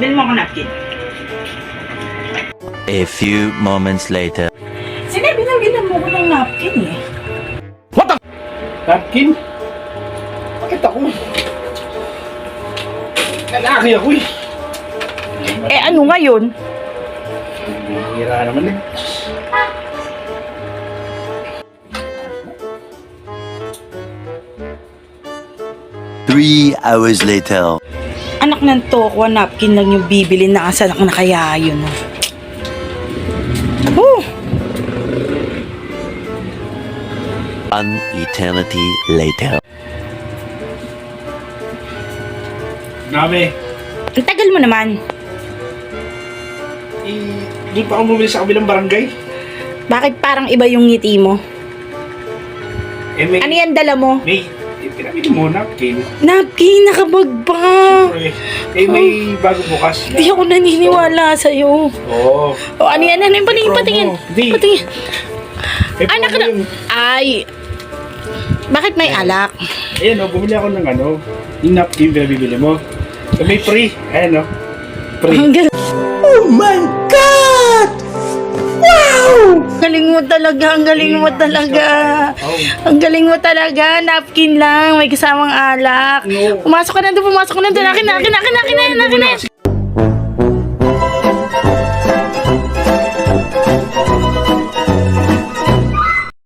Bilhin mo ako napkin. A few moments later. Sinabi na bilang mo ko ng napkin eh. Napkin? Bakit ako? Lalaki ako eh. Eh ano ngayon? Hira naman eh. Three hours later. Anak ng toko, napkin lang yung bibili na asanak na kaya yun. Oh, An eternity later. Dami. ang tagal mo naman. Di pa ako bumili sa kabilang barangay. Bakit parang iba yung ngiti mo? May, Ano yan dala mo? may, pinamili mo napkin. Napkin, nakabag pa. May bago bukas. Hindi ako naniniwala sa'yo. Oo. O ano yan? Ano yung patingin? Patingin. Hindi. Patingin. May Anak promo na. yun. Ay. Bakit may alak? Ayan o, bumili ako ng yung napkin pinabibili mo. So, may free. Ayan o. Free. Ang galing. Oh my God! Wow! Galing mo talaga, ang galing mo talaga. Ang galing mo talaga, napkin lang, may kasamang alak. No. Pumasok ka na doon, pumasok ka na doon. Akin na.